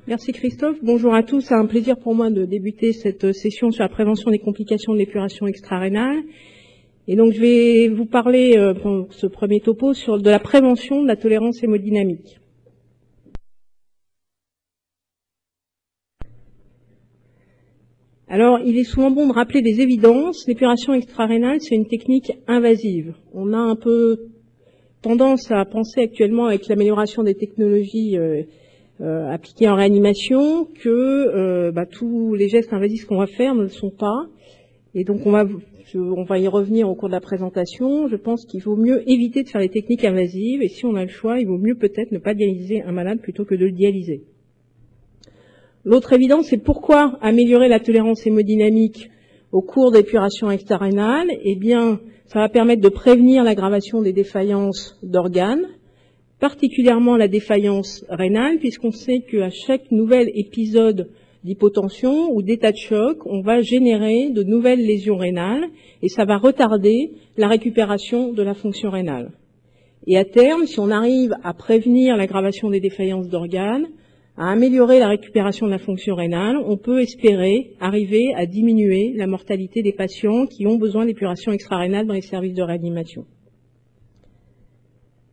Merci Christophe. Bonjour à tous. C'est un plaisir pour moi de débuter cette session sur la prévention des complications de l'épuration extra-rénale. Et donc je vais vous parler pour ce premier topo de la prévention de la tolérance hémodynamique. Alors, il est souvent bon de rappeler des évidences. L'épuration extra-rénale, c'est une technique invasive. On a un peu tendance à penser actuellement, avec l'amélioration des technologies appliquées en réanimation, que tous les gestes invasifs qu'on va faire ne le sont pas. Et donc, on va y revenir au cours de la présentation. Je pense qu'il vaut mieux éviter de faire les techniques invasives. Et si on a le choix, il vaut mieux peut-être ne pas dialyser un malade plutôt que de le dialyser. L'autre évidence, c'est pourquoi améliorer la tolérance hémodynamique au cours d'épuration extra-rénale. Eh bien, ça va permettre de prévenir l'aggravation des défaillances d'organes, particulièrement la défaillance rénale, puisqu'on sait qu'à chaque nouvel épisode d'hypotension ou d'état de choc, on va générer de nouvelles lésions rénales et ça va retarder la récupération de la fonction rénale. Et à terme, si on arrive à prévenir l'aggravation des défaillances d'organes, à améliorer la récupération de la fonction rénale, on peut espérer arriver à diminuer la mortalité des patients qui ont besoin d'épuration extra-rénale dans les services de réanimation.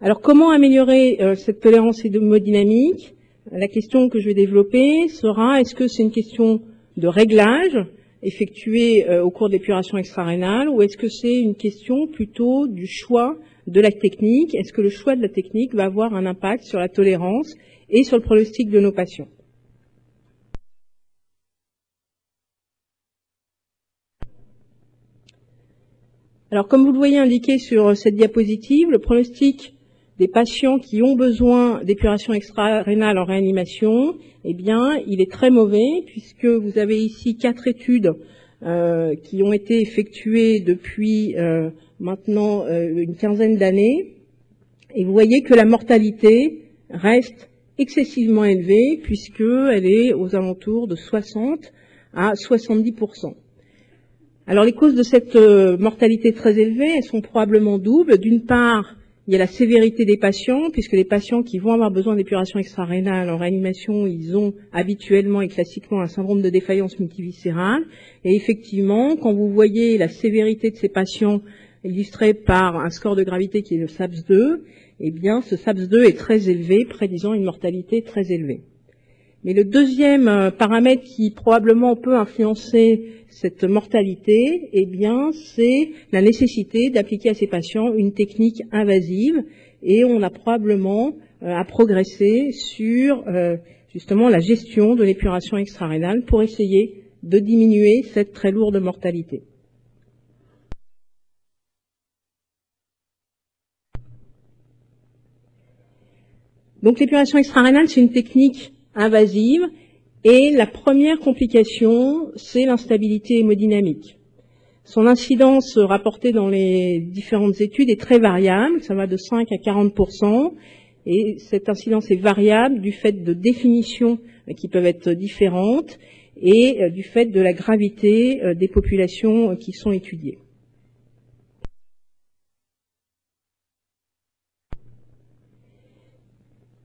Alors, comment améliorer cette tolérance hémodynamique? La question que je vais développer sera, est-ce que c'est une question de réglage effectué au cours de l'épuration extra-rénale ou est-ce que c'est une question plutôt du choix de la technique? Est-ce que le choix de la technique va avoir un impact sur la tolérance et sur le pronostic de nos patients? Alors, comme vous le voyez indiqué sur cette diapositive, le pronostic des patients qui ont besoin d'épuration extra-rénale en réanimation, eh bien, il est très mauvais puisque vous avez ici 4 études qui ont été effectuées depuis maintenant une quinzaine d'années et vous voyez que la mortalité reste excessivement élevée puisqu'elle est aux alentours de 60 à 70%. Alors les causes de cette mortalité très élevée, elles sont probablement doubles. D'une part, il y a la sévérité des patients, puisque les patients qui vont avoir besoin d'épuration extra-rénale en réanimation, ils ont habituellement et classiquement un syndrome de défaillance multiviscérale. Et effectivement, quand vous voyez la sévérité de ces patients illustrée par un score de gravité qui est le SAPS-2, eh bien, ce SAPS-2 est très élevé, prédisant une mortalité très élevée. Mais le deuxième paramètre qui probablement peut influencer cette mortalité, eh bien, c'est la nécessité d'appliquer à ces patients une technique invasive et on a probablement à progresser sur justement la gestion de l'épuration extra-rénale pour essayer de diminuer cette très lourde mortalité. Donc l'épuration extra-rénale, c'est une technique invasive et la première complication, c'est l'instabilité hémodynamique. Son incidence rapportée dans les différentes études est très variable, ça va de 5 à 40%, et cette incidence est variable du fait de définitions qui peuvent être différentes et du fait de la gravité des populations qui sont étudiées.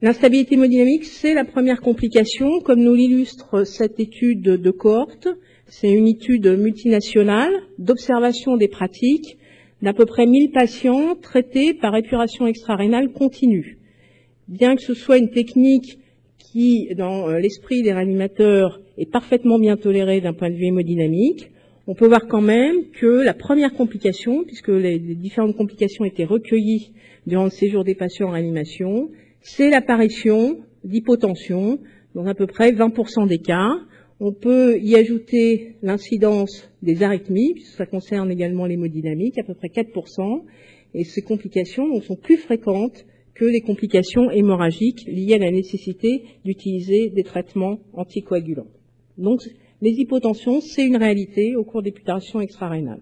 L'instabilité hémodynamique, c'est la première complication, comme nous l'illustre cette étude de cohorte. C'est une étude multinationale d'observation des pratiques d'à peu près 1000 patients traités par épuration extra-rénale continue. Bien que ce soit une technique qui, dans l'esprit des réanimateurs, est parfaitement bien tolérée d'un point de vue hémodynamique, on peut voir quand même que la première complication, puisque les différentes complications étaient recueillies durant le séjour des patients en réanimation, c'est l'apparition d'hypotension dans à peu près 20% des cas. On peut y ajouter l'incidence des arythmies, puisque ça concerne également l'hémodynamique, à peu près 4%, et ces complications donc, sont plus fréquentes que les complications hémorragiques liées à la nécessité d'utiliser des traitements anticoagulants. Donc les hypotensions, c'est une réalité au cours d'épuration extra-rénale.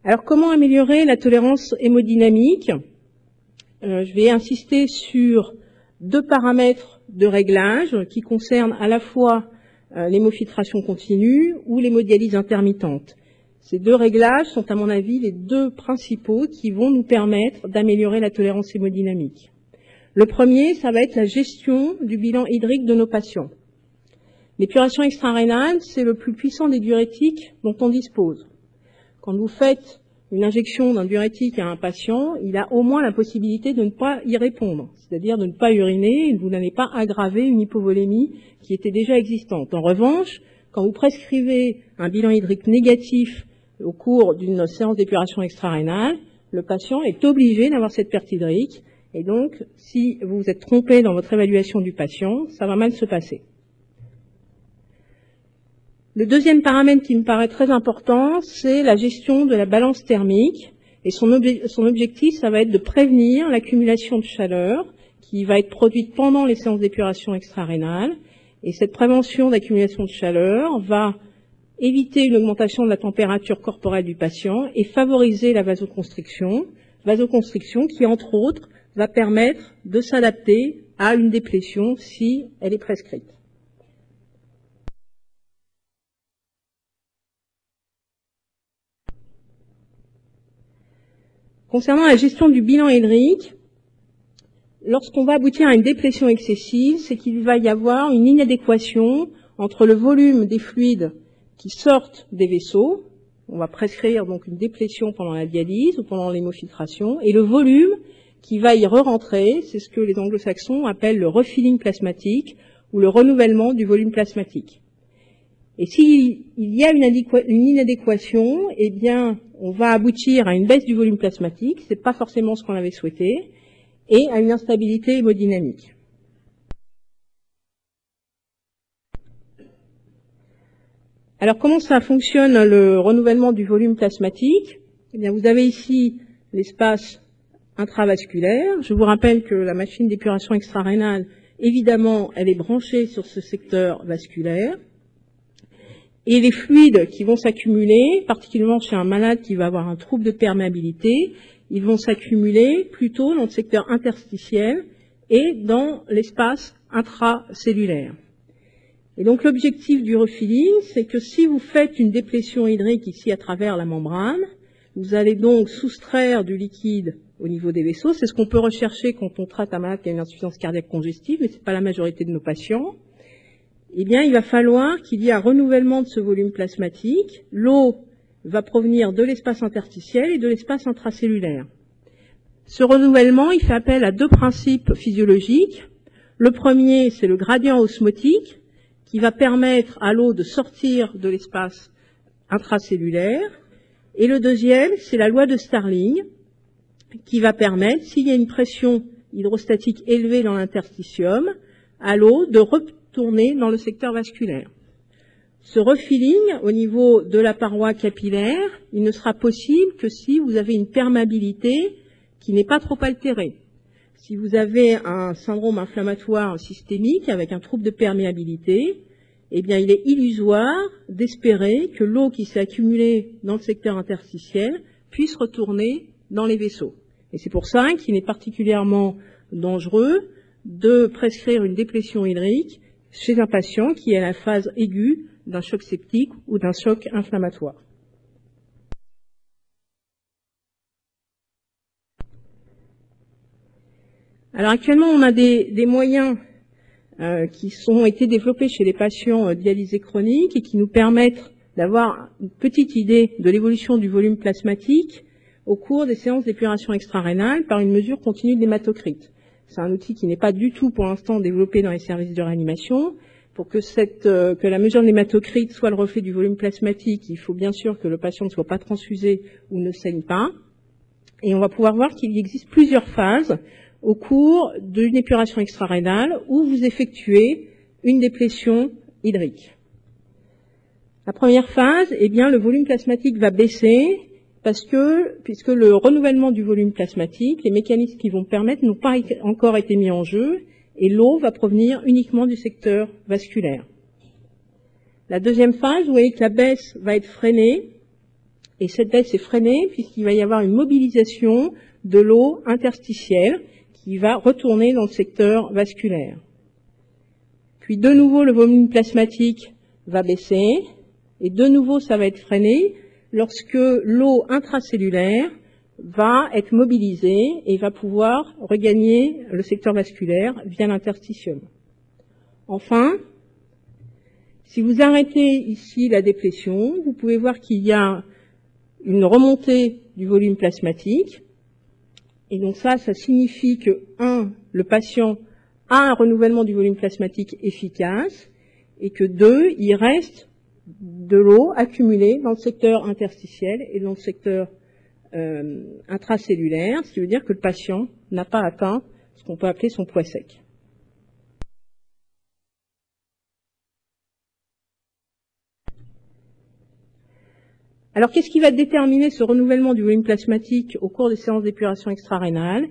Alors, comment améliorer la tolérance hémodynamique? Je vais insister sur 2 paramètres de réglage qui concernent à la fois l'hémofiltration continue ou l'hémodialyse intermittente. Ces deux réglages sont, à mon avis, les deux principaux qui vont nous permettre d'améliorer la tolérance hémodynamique. Le premier, ça va être la gestion du bilan hydrique de nos patients. L'épuration extra-rénale, c'est le plus puissant des diurétiques dont on dispose. Quand vous faites une injection d'un diurétique à un patient, il a au moins la possibilité de ne pas y répondre, c'est-à-dire de ne pas uriner, et vous n'allez pas aggraver une hypovolémie qui était déjà existante. En revanche, quand vous prescrivez un bilan hydrique négatif au cours d'une séance d'épuration extra-rénale, le patient est obligé d'avoir cette perte hydrique, et donc, si vous vous êtes trompé dans votre évaluation du patient, ça va mal se passer. Le deuxième paramètre qui me paraît très important, c'est la gestion de la balance thermique. Et son objectif, ça va être de prévenir l'accumulation de chaleur qui va être produite pendant les séances d'épuration extra-rénale. Et cette prévention d'accumulation de chaleur va éviter une augmentation de la température corporelle du patient et favoriser la vasoconstriction qui, entre autres, va permettre de s'adapter à une déplétion si elle est prescrite. Concernant la gestion du bilan hydrique, lorsqu'on va aboutir à une déplétion excessive, c'est qu'il va y avoir une inadéquation entre le volume des fluides qui sortent des vaisseaux, on va prescrire donc une déplétion pendant la dialyse ou pendant l'hémofiltration, et le volume qui va y re-rentrer, c'est ce que les anglo-saxons appellent le refilling plasmatique ou le renouvellement du volume plasmatique. Et s'il y a une inadéquation, eh bien, on va aboutir à une baisse du volume plasmatique, c'est pas forcément ce qu'on avait souhaité, et à une instabilité hémodynamique. Alors, comment ça fonctionne le renouvellement du volume plasmatique? Eh bien, vous avez ici l'espace intravasculaire. Je vous rappelle que la machine d'épuration extra-rénale, évidemment, elle est branchée sur ce secteur vasculaire. Et les fluides qui vont s'accumuler, particulièrement chez un malade qui va avoir un trouble de perméabilité, ils vont s'accumuler plutôt dans le secteur interstitiel et dans l'espace intracellulaire. Et donc l'objectif du refilling, c'est que si vous faites une déplétion hydrique ici à travers la membrane, vous allez donc soustraire du liquide au niveau des vaisseaux. C'est ce qu'on peut rechercher quand on traite un malade qui a une insuffisance cardiaque congestive, mais ce n'est pas la majorité de nos patients. Eh bien, il va falloir qu'il y ait un renouvellement de ce volume plasmatique. L'eau va provenir de l'espace interstitiel et de l'espace intracellulaire. Ce renouvellement, il fait appel à deux principes physiologiques. Le premier, c'est le gradient osmotique, qui va permettre à l'eau de sortir de l'espace intracellulaire. Et le deuxième, c'est la loi de Starling, qui va permettre, s'il y a une pression hydrostatique élevée dans l'interstitium, à l'eau de retourner dans le secteur vasculaire. Ce refilling au niveau de la paroi capillaire, il ne sera possible que si vous avez une perméabilité qui n'est pas trop altérée. Si vous avez un syndrome inflammatoire systémique avec un trouble de perméabilité, eh bien, il est illusoire d'espérer que l'eau qui s'est accumulée dans le secteur interstitiel puisse retourner dans les vaisseaux. Et c'est pour ça qu'il est particulièrement dangereux de prescrire une déplétion hydrique chez un patient qui est à la phase aiguë d'un choc septique ou d'un choc inflammatoire. Alors actuellement, on a des moyens qui ont été développés chez les patients dialysés chroniques et qui nous permettent d'avoir une petite idée de l'évolution du volume plasmatique au cours des séances d'épuration extra-rénale par une mesure continue de l'hématocrite. C'est un outil qui n'est pas du tout pour l'instant développé dans les services de réanimation. Pour que la mesure de l'hématocrite soit le reflet du volume plasmatique, il faut bien sûr que le patient ne soit pas transfusé ou ne saigne pas. Et on va pouvoir voir qu'il existe plusieurs phases au cours d'une épuration extra-rénale où vous effectuez une déplétion hydrique. La première phase, eh bien, le volume plasmatique va baisser puisque le renouvellement du volume plasmatique, les mécanismes qui vont permettre n'ont pas encore été mis en jeu et l'eau va provenir uniquement du secteur vasculaire. La deuxième phase, vous voyez que la baisse va être freinée et cette baisse est freinée puisqu'il va y avoir une mobilisation de l'eau interstitielle qui va retourner dans le secteur vasculaire. Puis de nouveau, le volume plasmatique va baisser et de nouveau, ça va être freiné. lorsque l'eau intracellulaire va être mobilisée et va pouvoir regagner le secteur vasculaire via l'interstitium. Enfin, si vous arrêtez ici la déplétion, vous pouvez voir qu'il y a une remontée du volume plasmatique. Et donc ça signifie que, 1, le patient a un renouvellement du volume plasmatique efficace, et que 2, il reste de l'eau accumulée dans le secteur interstitiel et dans le secteur intracellulaire, ce qui veut dire que le patient n'a pas atteint ce qu'on peut appeler son poids sec. Alors, qu'est-ce qui va déterminer ce renouvellement du volume plasmatique au cours des séances d'épuration extra-rénale?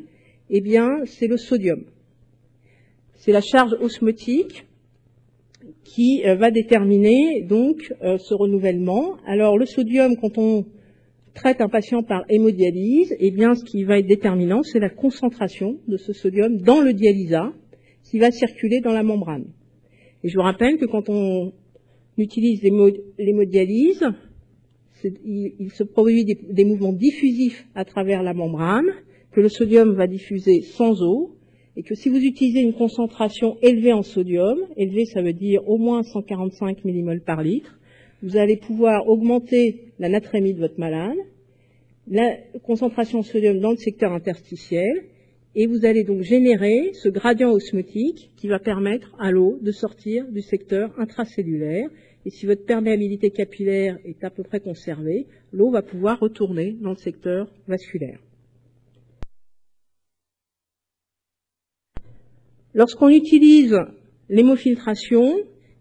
Eh bien, c'est le sodium. C'est la charge osmotique qui va déterminer donc ce renouvellement. Alors, le sodium, quand on traite un patient par hémodialyse, eh bien, ce qui va être déterminant, c'est la concentration de ce sodium dans le dialysat qui va circuler dans la membrane. Et je vous rappelle que quand on utilise l'hémodialyse, il se produit des mouvements diffusifs à travers la membrane, que le sodium va diffuser sans eau, et que si vous utilisez une concentration élevée en sodium, élevée ça veut dire au moins 145 millimoles par litre, vous allez pouvoir augmenter la natrémie de votre malade, la concentration en sodium dans le secteur interstitiel, et vous allez donc générer ce gradient osmotique qui va permettre à l'eau de sortir du secteur intracellulaire. Et si votre perméabilité capillaire est à peu près conservée, l'eau va pouvoir retourner dans le secteur vasculaire. Lorsqu'on utilise l'hémofiltration,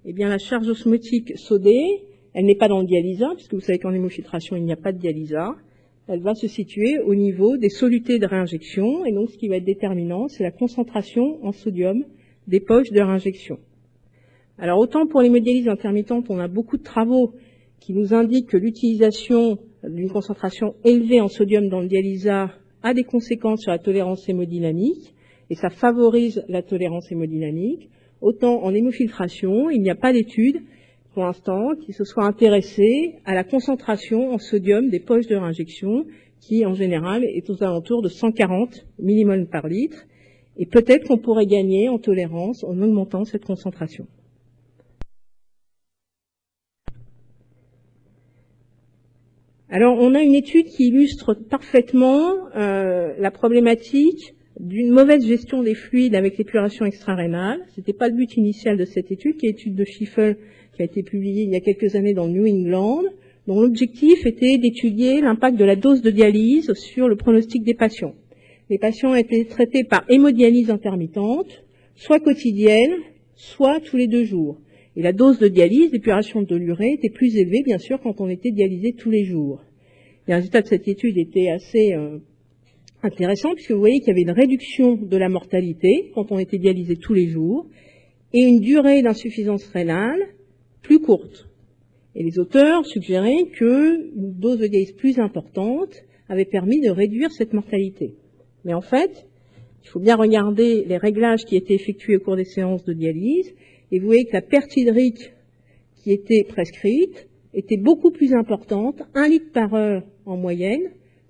eh bien la charge osmotique sodée, elle n'est pas dans le dialysat, puisque vous savez qu'en hémofiltration, il n'y a pas de dialysat. Elle va se situer au niveau des solutés de réinjection, et donc ce qui va être déterminant, c'est la concentration en sodium des poches de réinjection. Alors autant pour l'hémodialyse intermittente, on a beaucoup de travaux qui nous indiquent que l'utilisation d'une concentration élevée en sodium dans le dialysat a des conséquences sur la tolérance hémodynamique, et ça favorise la tolérance hémodynamique. Autant en hémofiltration, il n'y a pas d'études pour l'instant qui se soient intéressées à la concentration en sodium des poches de réinjection, qui en général est aux alentours de 140 millimoles par litre, et peut-être qu'on pourrait gagner en tolérance en augmentant cette concentration. Alors, on a une étude qui illustre parfaitement la problématique d'une mauvaise gestion des fluides avec l'épuration extra-rénale. C'était pas le but initial de cette étude, qui est l'étude de Schiffel, qui a été publiée il y a quelques années dans le New England, dont l'objectif était d'étudier l'impact de la dose de dialyse sur le pronostic des patients. Les patients étaient traités par hémodialyse intermittente, soit quotidienne, soit tous les 2 jours. Et la dose de dialyse, d'épuration de l'urée, était plus élevée, bien sûr, quand on était dialysé tous les jours. Les résultats de cette étude étaient assez intéressants, puisque vous voyez qu'il y avait une réduction de la mortalité quand on était dialysé tous les jours, et une durée d'insuffisance rénale plus courte. Et les auteurs suggéraient qu'une dose de dialyse plus importante avait permis de réduire cette mortalité. Mais en fait, il faut bien regarder les réglages qui étaient effectués au cours des séances de dialyse, et vous voyez que la perte hydrique qui était prescrite était beaucoup plus importante, 1 litre par heure en moyenne,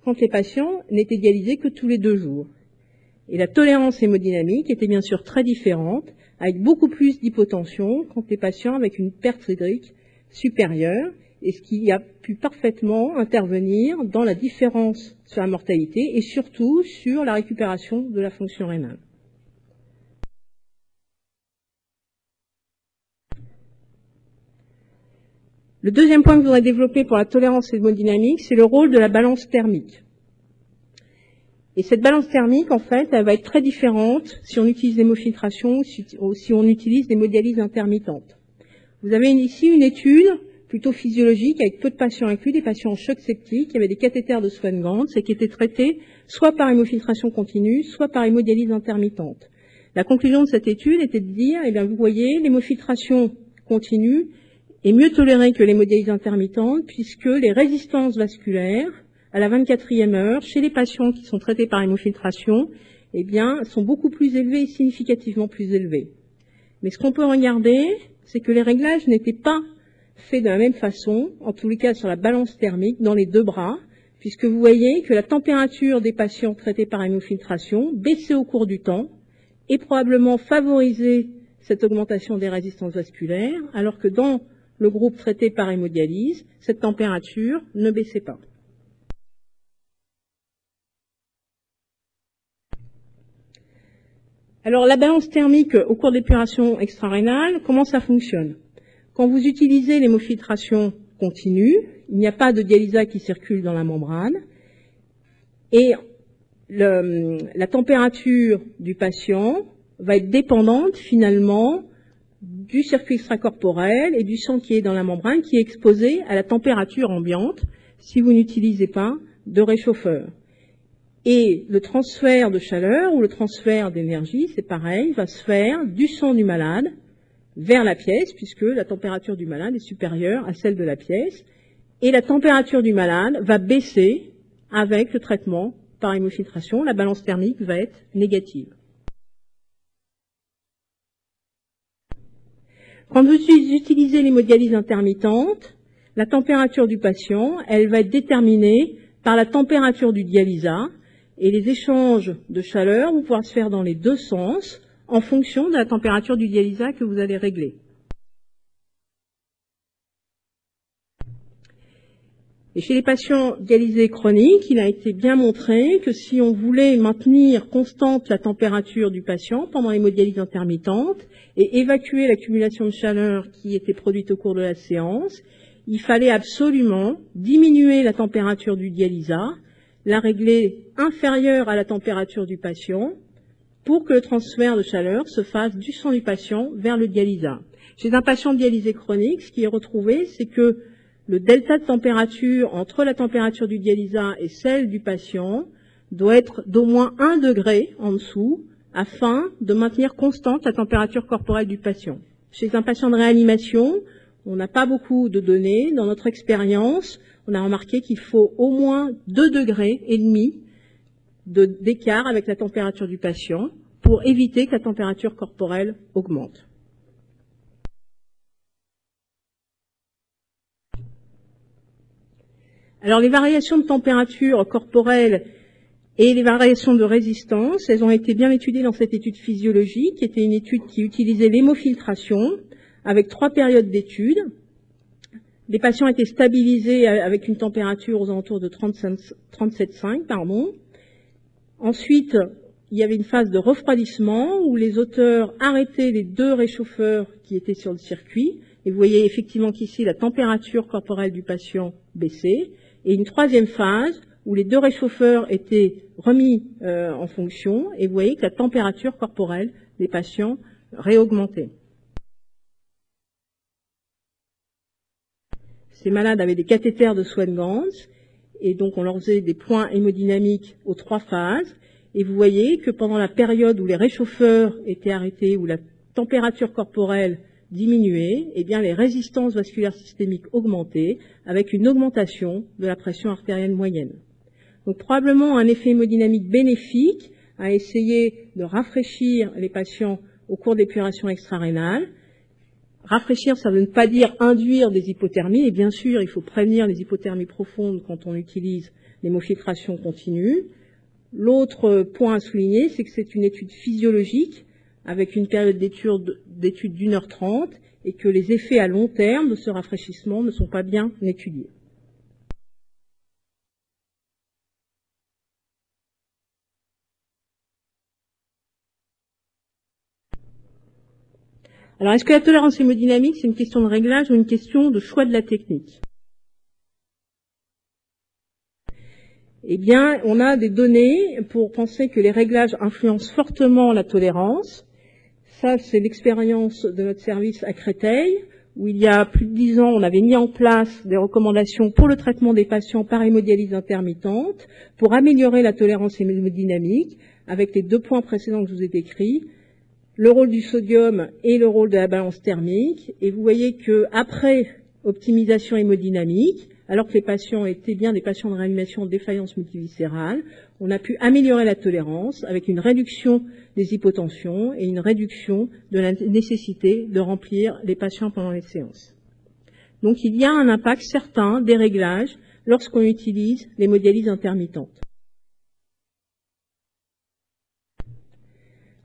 quand les patients n'étaient dialysés que tous les 2 jours. Et la tolérance hémodynamique était bien sûr très différente, avec beaucoup plus d'hypotension quand les patients avec une perte hydrique supérieure, et ce qui a pu parfaitement intervenir dans la différence sur la mortalité et surtout sur la récupération de la fonction rénale. Le deuxième point que je voudrais développer pour la tolérance hémodynamique, c'est le rôle de la balance thermique. Et cette balance thermique, en fait, elle va être très différente si on utilise l'hémofiltration ou si on utilise l'hémodialyse intermittente. Vous avez ici une étude plutôt physiologique avec peu de patients inclus, des patients en choc septique, qui avaient des cathéters de Swan-Ganz et qui étaient traités soit par hémofiltration continue, soit par hémodialyse intermittente. La conclusion de cette étude était de dire, eh bien, vous voyez, l'hémofiltration continue est mieux tolérée que l'hémodialyse intermittente puisque les résistances vasculaires à la 24e heure chez les patients qui sont traités par hémofiltration, eh bien, sont beaucoup plus élevées et significativement plus élevées. Mais ce qu'on peut regarder, c'est que les réglages n'étaient pas fait de la même façon, en tous les cas sur la balance thermique, dans les deux bras, puisque vous voyez que la température des patients traités par hémofiltration baissait au cours du temps et probablement favorisait cette augmentation des résistances vasculaires, alors que dans le groupe traité par hémodialyse, cette température ne baissait pas. Alors la balance thermique au cours d'épuration extra-rénale, comment ça fonctionne? Quand vous utilisez l'hémofiltration continue, il n'y a pas de dialysat qui circule dans la membrane et la température du patient va être dépendante finalement du circuit extracorporel et du sang qui est dans la membrane qui est exposé à la température ambiante si vous n'utilisez pas de réchauffeur. Et le transfert de chaleur ou le transfert d'énergie, c'est pareil, va se faire du sang du malade vers la pièce, puisque la température du malade est supérieure à celle de la pièce, et la température du malade va baisser avec le traitement par hémofiltration. La balance thermique va être négative. Quand vous utilisez l'hémodialyse intermittente, la température du patient, elle va être déterminée par la température du dialysat, et les échanges de chaleur vont pouvoir se faire dans les deux sens en fonction de la température du dialysat que vous allez régler. Et chez les patients dialysés chroniques, il a été bien montré que si on voulait maintenir constante la température du patient pendant l'hémodialyse intermittente et évacuer l'accumulation de chaleur qui était produite au cours de la séance, il fallait absolument diminuer la température du dialysat, la régler inférieure à la température du patient pour que le transfert de chaleur se fasse du sang du patient vers le dialysat. Chez un patient dialysé chronique, ce qui est retrouvé, c'est que le delta de température entre la température du dialysat et celle du patient doit être d'au moins 1 degré en dessous afin de maintenir constante la température corporelle du patient. Chez un patient de réanimation, on n'a pas beaucoup de données. Dans notre expérience, on a remarqué qu'il faut au moins 2,5 degrés d'écart avec la température du patient pour éviter que la température corporelle augmente. Alors les variations de température corporelle et les variations de résistance, elles ont été bien étudiées dans cette étude physiologique, qui était une étude qui utilisait l'hémofiltration avec 3 périodes d'études. Les patients étaient stabilisés avec une température aux alentours de 37,5. Ensuite, il y avait une phase de refroidissement où les auteurs arrêtaient les 2 réchauffeurs qui étaient sur le circuit. Et vous voyez effectivement qu'ici, la température corporelle du patient baissait. Et une 3e phase où les 2 réchauffeurs étaient remis en fonction. Et vous voyez que la température corporelle des patients réaugmentait. Ces malades avaient des cathéters de Swan-Ganz et donc on leur faisait des points hémodynamiques aux 3 phases. Et vous voyez que pendant la période où les réchauffeurs étaient arrêtés, où la température corporelle diminuait, eh bien les résistances vasculaires systémiques augmentaient avec une augmentation de la pression artérielle moyenne. Donc probablement un effet hémodynamique bénéfique à essayer de rafraîchir les patients au cours d'épuration extra-rénale. Rafraîchir, ça ne veut pas dire induire des hypothermies, et bien sûr, il faut prévenir les hypothermies profondes quand on utilise l'hémofiltration continue. L'autre point à souligner, c'est que c'est une étude physiologique avec une période d'étude d'1h30 et que les effets à long terme de ce rafraîchissement ne sont pas bien étudiés. Alors, est-ce que la tolérance hémodynamique, c'est une question de réglage ou une question de choix de la technique? Eh bien, on a des données pour penser que les réglages influencent fortement la tolérance. Ça, c'est l'expérience de notre service à Créteil, où il y a plus de 10 ans, on avait mis en place des recommandations pour le traitement des patients par hémodialyse intermittente, pour améliorer la tolérance hémodynamique, avec les 2 points précédents que je vous ai décrits, le rôle du sodium et le rôle de la balance thermique. Et vous voyez que après optimisation hémodynamique, alors que les patients étaient bien des patients de réanimation de défaillance multiviscérale, on a pu améliorer la tolérance avec une réduction des hypotensions et une réduction de la nécessité de remplir les patients pendant les séances. Donc il y a un impact certain des réglages lorsqu'on utilise l'hémodialyse intermittente.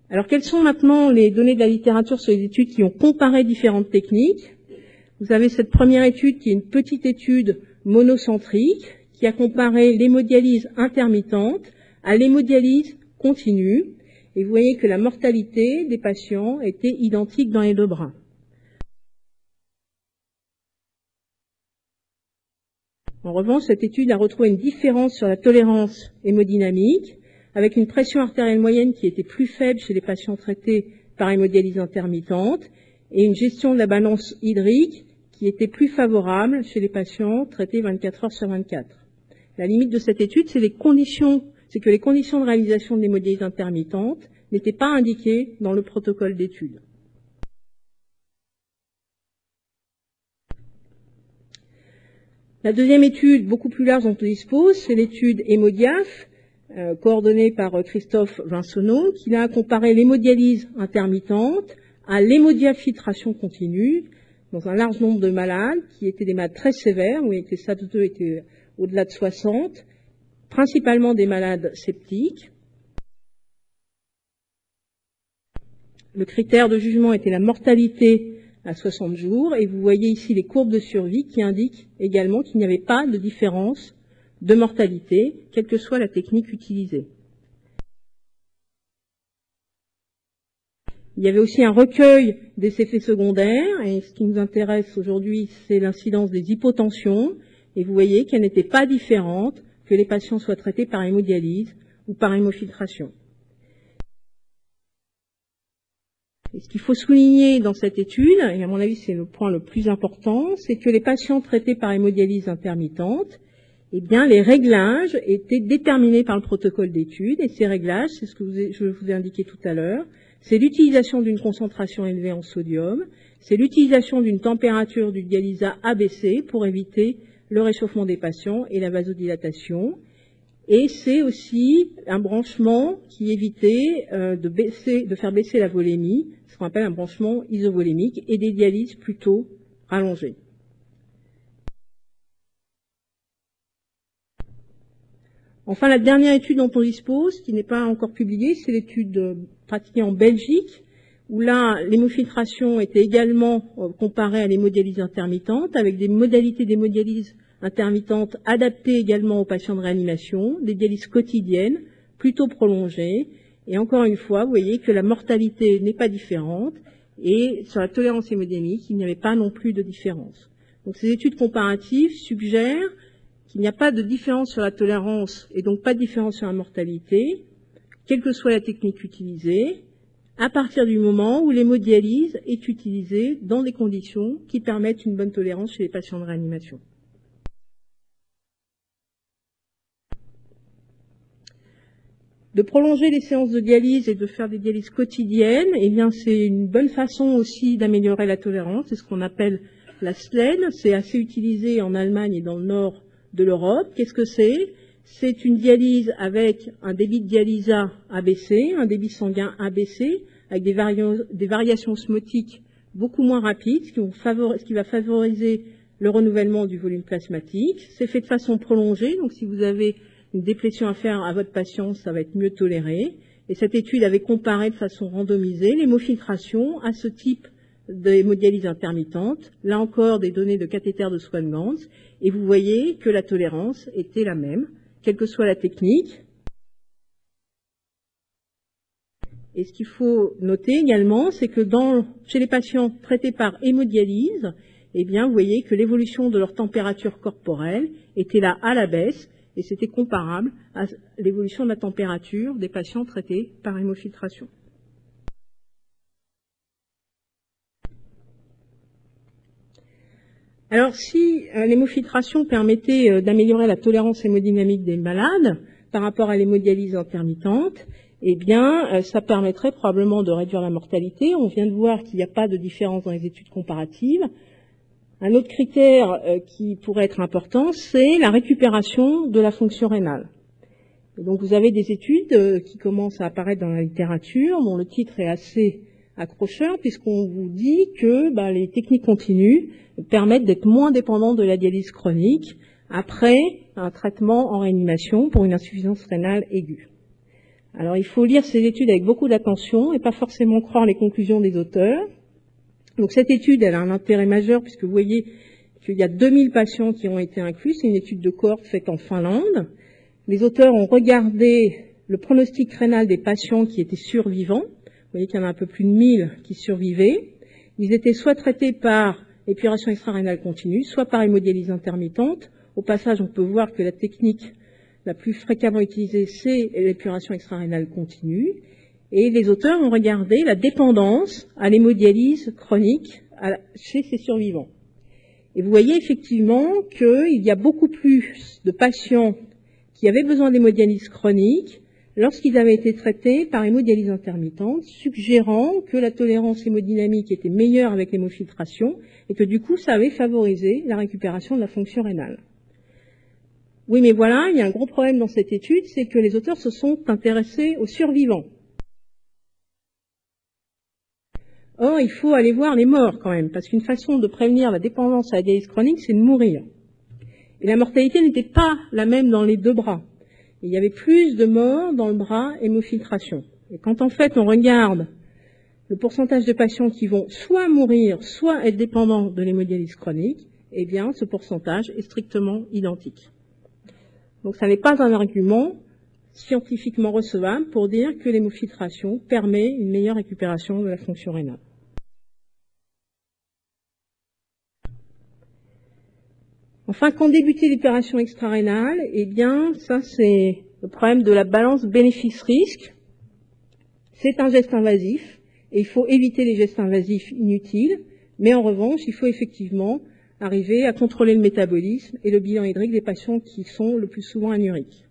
Alors quelles sont maintenant les données de la littérature sur les études qui ont comparé différentes techniques? Vous avez cette première étude qui est une petite étude monocentrique qui a comparé l'hémodialyse intermittente à l'hémodialyse continue. Et vous voyez que la mortalité des patients était identique dans les deux bras. En revanche, cette étude a retrouvé une différence sur la tolérance hémodynamique, avec une pression artérielle moyenne qui était plus faible chez les patients traités par hémodialyse intermittente, et une gestion de la balance hydrique qui était plus favorable chez les patients traités 24 heures sur 24. La limite de cette étude, c'est que les conditions de réalisation de l'hémodialyse intermittente n'étaient pas indiquées dans le protocole d'étude. La deuxième étude, beaucoup plus large dont on dispose, c'est l'étude HémoDiaph, coordonnée par Christophe Vinsonneau, qui a comparé l'hémodialyse intermittente à l'hémodiafiltration continue dans un large nombre de malades, qui étaient des malades très sévères, où les SAPS-2 étaient au-delà de 60, principalement des malades septiques. Le critère de jugement était la mortalité à 60 jours, et vous voyez ici les courbes de survie qui indiquent également qu'il n'y avait pas de différence de mortalité, quelle que soit la technique utilisée. Il y avait aussi un recueil des effets secondaires, et ce qui nous intéresse aujourd'hui, c'est l'incidence des hypotensions, et vous voyez qu'elle n'était pas différente que les patients soient traités par hémodialyse ou par hémofiltration. Et ce qu'il faut souligner dans cette étude, et à mon avis c'est le point le plus important, c'est que les patients traités par hémodialyse intermittente, eh bien les réglages étaient déterminés par le protocole d'étude, et ces réglages, c'est ce que je vous ai indiqué tout à l'heure, c'est l'utilisation d'une concentration élevée en sodium, c'est l'utilisation d'une température du dialysat abaissée pour éviter le réchauffement des patients et la vasodilatation, et c'est aussi un branchement qui évitait de faire baisser la volémie, ce qu'on appelle un branchement isovolémique, et des dialyses plutôt rallongées. Enfin, la dernière étude dont on dispose, qui n'est pas encore publiée, c'est l'étude pratiquée en Belgique, où là, l'hémofiltration était également comparée à l'hémodialyse intermittente, avec des modalités d'hémodialyse intermittente adaptées également aux patients de réanimation, des dialyses quotidiennes, plutôt prolongées, et encore une fois, vous voyez que la mortalité n'est pas différente, et sur la tolérance hémodynamique, il n'y avait pas non plus de différence. Donc ces études comparatives suggèrent qu'il n'y a pas de différence sur la tolérance, et donc pas de différence sur la mortalité, quelle que soit la technique utilisée, à partir du moment où l'hémodialyse est utilisée dans des conditions qui permettent une bonne tolérance chez les patients de réanimation. De prolonger les séances de dialyse et de faire des dialyses quotidiennes, eh bien c'est une bonne façon aussi d'améliorer la tolérance, c'est ce qu'on appelle la SLED, c'est assez utilisé en Allemagne et dans le nord de l'Europe. Qu'est-ce que c'est? C'est une dialyse avec un débit de dialysa abaissé, un débit sanguin abaissé, avec des variations osmotiques beaucoup moins rapides, ce qui va favoriser le renouvellement du volume plasmatique. C'est fait de façon prolongée, donc si vous avez une déplétion à faire à votre patient, ça va être mieux toléré. Et cette étude avait comparé de façon randomisée l'hémofiltration à ce type d'hémodialyse intermittente, là encore des données de cathéter de Swan-Ganz, et vous voyez que la tolérance était la même, quelle que soit la technique. Et ce qu'il faut noter également, c'est que chez les patients traités par hémodialyse, eh bien, vous voyez que l'évolution de leur température corporelle était là à la baisse, et c'était comparable à l'évolution de la température des patients traités par hémofiltration. Alors, si l'hémofiltration permettait d'améliorer la tolérance hémodynamique des malades par rapport à l'hémodialyse intermittente, eh bien, ça permettrait probablement de réduire la mortalité. On vient de voir qu'il n'y a pas de différence dans les études comparatives. Un autre critère qui pourrait être important, c'est la récupération de la fonction rénale. Et donc vous avez des études qui commencent à apparaître dans la littérature, dont le titre est assez accrocheur, puisqu'on vous dit que les techniques continues permettent d'être moins dépendants de la dialyse chronique après un traitement en réanimation pour une insuffisance rénale aiguë. Alors il faut lire ces études avec beaucoup d'attention et pas forcément croire les conclusions des auteurs. Donc cette étude, elle a un intérêt majeur puisque vous voyez qu'il y a 2000 patients qui ont été inclus. C'est une étude de cohorte faite en Finlande. Les auteurs ont regardé le pronostic rénal des patients qui étaient survivants. Vous voyez qu'il y en a un peu plus de 1000 qui survivaient. Ils étaient soit traités par épuration extra-rénale continue, soit par hémodialyse intermittente. Au passage, on peut voir que la technique la plus fréquemment utilisée, c'est l'épuration extra-rénale continue. Et les auteurs ont regardé la dépendance à l'hémodialyse chronique chez ces survivants. Et vous voyez effectivement qu'il y a beaucoup plus de patients qui avaient besoin d'hémodialyse chronique lorsqu'ils avaient été traités par hémodialyse intermittente, suggérant que la tolérance hémodynamique était meilleure avec l'hémofiltration et que du coup, ça avait favorisé la récupération de la fonction rénale. Oui, mais voilà, il y a un gros problème dans cette étude, c'est que les auteurs se sont intéressés aux survivants. Or, il faut aller voir les morts quand même, parce qu'une façon de prévenir la dépendance à la dialyse chronique, c'est de mourir. Et la mortalité n'était pas la même dans les deux bras. Il y avait plus de morts dans le bras hémofiltration. Et quand en fait on regarde le pourcentage de patients qui vont soit mourir, soit être dépendants de l'hémodialyse chronique, eh bien ce pourcentage est strictement identique. Donc ça n'est pas un argument scientifiquement recevable pour dire que l'hémofiltration permet une meilleure récupération de la fonction rénale. Enfin, quand débuter l'opération extra-rénale, eh bien, ça c'est le problème de la balance bénéfice-risque. C'est un geste invasif et il faut éviter les gestes invasifs inutiles, mais en revanche, il faut effectivement arriver à contrôler le métabolisme et le bilan hydrique des patients qui sont le plus souvent anuriques.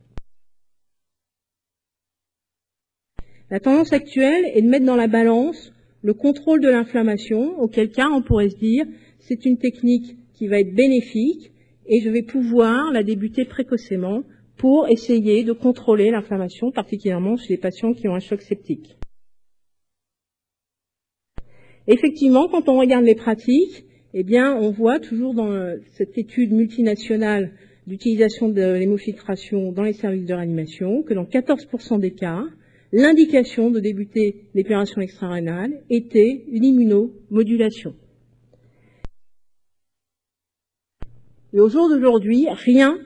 La tendance actuelle est de mettre dans la balance le contrôle de l'inflammation, auquel cas on pourrait se dire c'est une technique qui va être bénéfique et je vais pouvoir la débuter précocement pour essayer de contrôler l'inflammation, particulièrement chez les patients qui ont un choc septique. Effectivement, quand on regarde les pratiques, eh bien, on voit toujours dans cette étude multinationale d'utilisation de l'hémofiltration dans les services de réanimation que dans 14% des cas, l'indication de débuter l'opération extra-rénale était une immunomodulation. Et au jour d'aujourd'hui, rien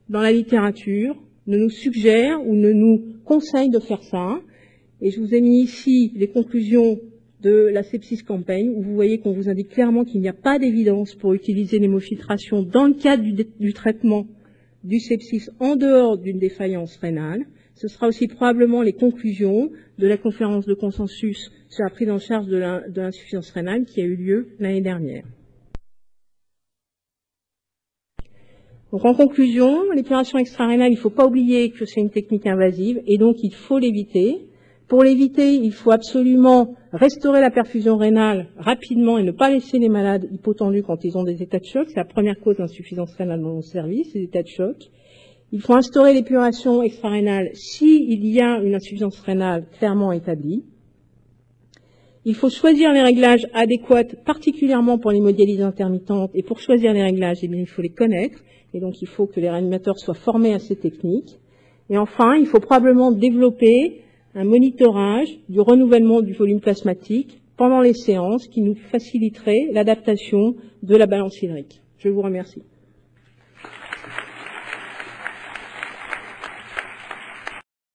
dans la littérature ne nous suggère ou ne nous conseille de faire ça. Et je vous ai mis ici les conclusions de la Sepsis Campaign, où vous voyez qu'on vous indique clairement qu'il n'y a pas d'évidence pour utiliser l'hémofiltration dans le cadre du traitement du sepsis en dehors d'une défaillance rénale. Ce sera aussi probablement les conclusions de la conférence de consensus sur la prise en charge de l'insuffisance rénale qui a eu lieu l'année dernière. Donc en conclusion, l'opération extra-rénale, il ne faut pas oublier que c'est une technique invasive et donc il faut l'éviter. Pour l'éviter, il faut absolument restaurer la perfusion rénale rapidement et ne pas laisser les malades hypotendus quand ils ont des états de choc. C'est la première cause d'insuffisance rénale dans nos services, les états de choc. Il faut instaurer l'épuration extra-rénale s'il y a une insuffisance rénale clairement établie. Il faut choisir les réglages adéquats, particulièrement pour l'hémodialyse intermittente. Et pour choisir les réglages, eh bien, il faut les connaître. Et donc, il faut que les réanimateurs soient formés à ces techniques. Et enfin, il faut probablement développer un monitorage du renouvellement du volume plasmatique pendant les séances qui nous faciliterait l'adaptation de la balance hydrique. Je vous remercie.